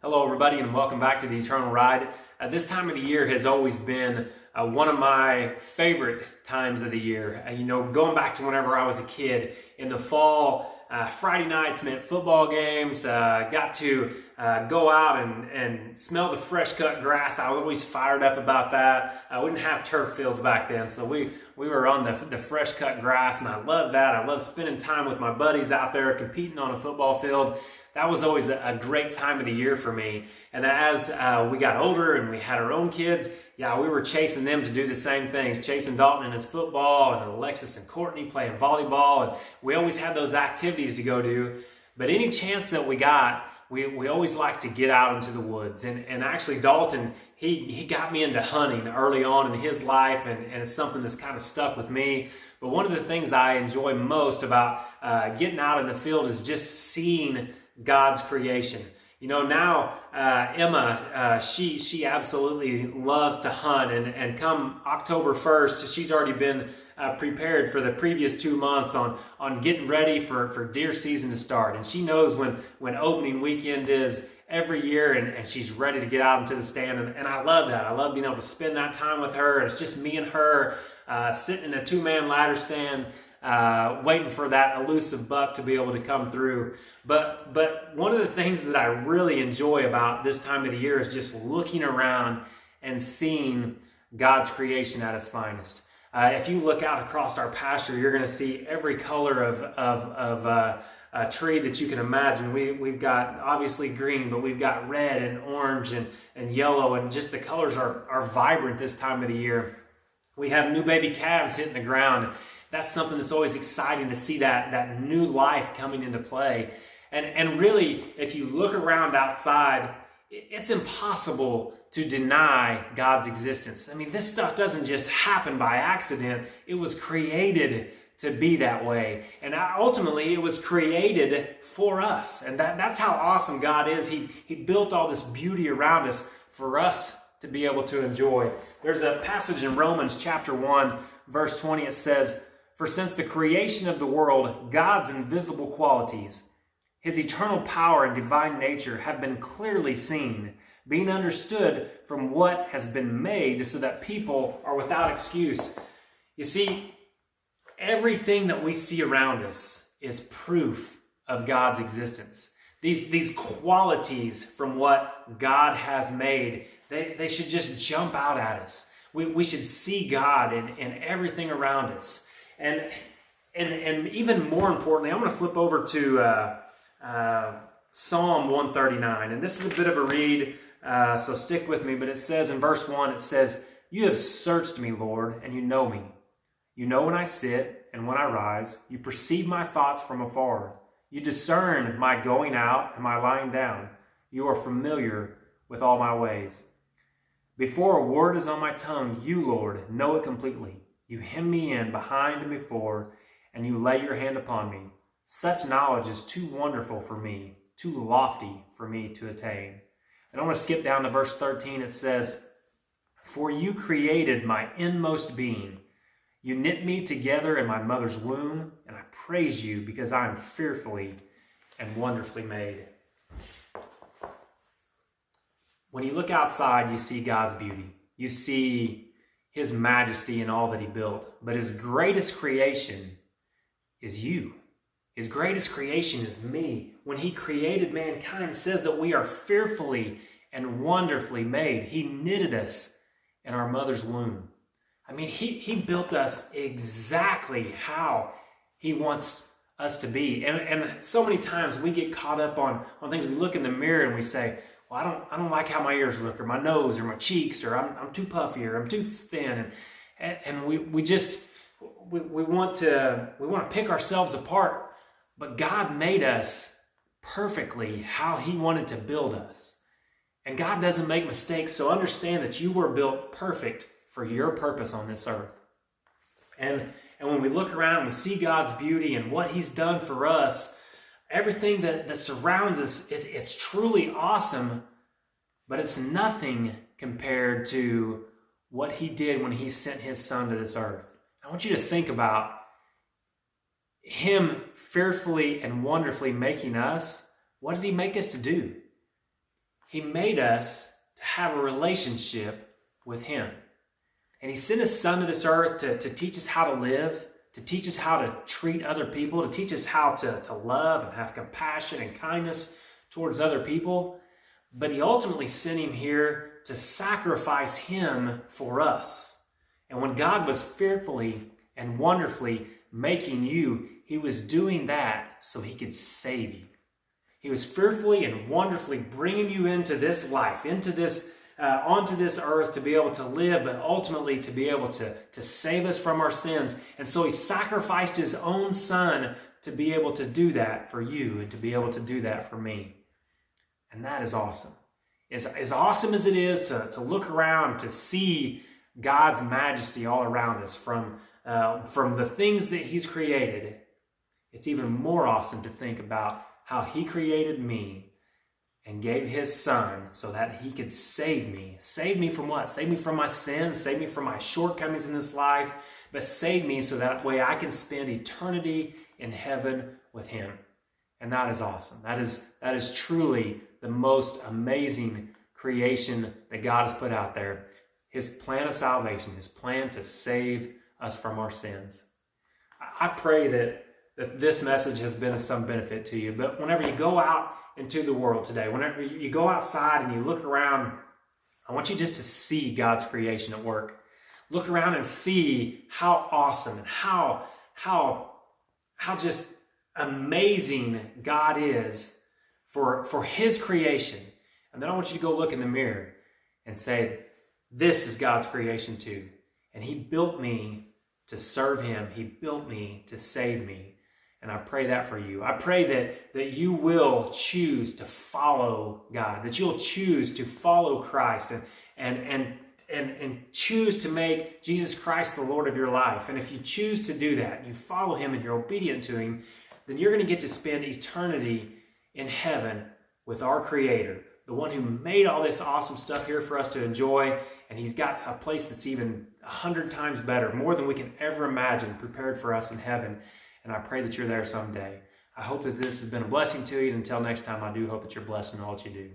Hello, everybody, and welcome back to the Eternal Ride. This time of the year has always been one of my favorite times of the year. Going back to whenever I was a kid, in the fall, Friday nights meant football games. Got to go out and smell the fresh cut grass. I was always fired up about that. We didn't have turf fields back then, so we were on the fresh cut grass, and I loved that. I loved spending time with my buddies out there competing on a football field. That was always a great time of the year for me. And as we got older and we had our own kids, we were chasing them to do the same things, chasing Dalton in his football and Alexis and Courtney playing volleyball. And we always had those activities to go do. But any chance that we got, we always liked to get out into the woods. And actually Dalton, he got me into hunting early on in his life, and it's something that's kind of stuck with me. But one of the things I enjoy most about getting out in the field is just seeing God's creation. Now Emma, she absolutely loves to hunt, and come October 1st, she's already been prepared for the previous 2 months on getting ready for deer season to start. And she knows when opening weekend is every year, and she's ready to get out into the stand. And I love that. I love being able to spend that time with her. It's just me and her sitting in a two-man ladder stand, waiting for that elusive buck to be able to come through. But one of the things that I really enjoy about this time of the year is just looking around and seeing God's creation at its finest. If you look out across our pasture, you're going to see every color of a tree that you can imagine. We've got obviously green, but we've got red and orange and yellow, and just the colors are vibrant this time of the year. We have new baby calves hitting the ground. That's something that's always exciting to see, that new life coming into play. And really, if you look around outside, it's impossible to deny God's existence. I mean, this stuff doesn't just happen by accident. It was created to be that way. And ultimately, it was created for us. And that's how awesome God is. He built all this beauty around us for us to be able to enjoy. There's a passage in Romans chapter 1, verse 20. It says, "For since the creation of the world, God's invisible qualities, His eternal power and divine nature have been clearly seen, being understood from what has been made, so that people are without excuse." You see, everything that we see around us is proof of God's existence. These qualities from what God has made, they should just jump out at us. We should see God in everything around us. And even more importantly, I'm going to flip over to Psalm 139. And this is a bit of a read, so stick with me. But it says in verse 1, it says, "You have searched me, Lord, and you know me. You know when I sit and when I rise. You perceive my thoughts from afar. You discern my going out and my lying down. You are familiar with all my ways. Before a word is on my tongue, you, Lord, know it completely. You hem me in behind and before, and you lay your hand upon me. Such knowledge is too wonderful for me, too lofty for me to attain." And I want to skip down to verse 13. It says, "For you created my inmost being. You knit me together in my mother's womb, and I praise you because I am fearfully and wonderfully made." When you look outside, you see God's beauty. You see His majesty in all that He built. But His greatest creation is you. His greatest creation is me. When He created mankind, it says that we are fearfully and wonderfully made. He knitted us in our mother's womb. I mean, he built us exactly how He wants us to be. And so many times we get caught up on things. We look in the mirror and we say, "Well, I don't like how my ears look, or my nose, or my cheeks, or I'm too puffy, or I'm too thin." And we want to pick ourselves apart. But God made us perfectly how He wanted to build us. And God doesn't make mistakes, so understand that you were built perfect for your purpose on this earth. And when we look around, we see God's beauty and what He's done for us. Everything that surrounds us, it's truly awesome, but it's nothing compared to what He did when He sent His Son to this earth. I want you to think about Him fearfully and wonderfully making us. What did He make us to do? He made us to have a relationship with him. And he sent his son to this earth to teach us how to live, to teach us how to treat other people, to teach us how to love and have compassion and kindness towards other people. But he ultimately sent him here to sacrifice him for us. And when God was fearfully and wonderfully making you, he was doing that so he could save you. He was fearfully and wonderfully bringing you into this life, into this onto this earth to be able to live, but ultimately to be able to save us from our sins. And so he sacrificed his own son to be able to do that for you and to be able to do that for me. And that is awesome. As awesome as it is to look around, to see God's majesty all around us from the things that he's created, it's even more awesome to think about how he created me and gave his son so that he could save me. Save me from what? Save me from my sins, save me from my shortcomings in this life, but save me so that way I can spend eternity in heaven with him. And that is awesome. That is truly the most amazing creation that God has put out there. His plan of salvation, his plan to save us from our sins. I pray that this message has been of some benefit to you. But whenever you go out into the world today, whenever you go outside and you look around, I want you just to see God's creation at work. Look around and see how awesome and how just amazing God is for his creation. And then I want you to go look in the mirror and say, this is God's creation too. And he built me to serve him. He built me to save me. And I pray that for you. I pray that you will choose to follow God, that you'll choose to follow Christ and choose to make Jesus Christ the Lord of your life. And if you choose to do that, and you follow him and you're obedient to him, then you're going to get to spend eternity in heaven with our Creator, the one who made all this awesome stuff here for us to enjoy. And he's got a place that's even 100 times better, more than we can ever imagine, prepared for us in heaven. And I pray that you're there someday. I hope that this has been a blessing to you. And until next time, I do hope that you're blessed in all that you do.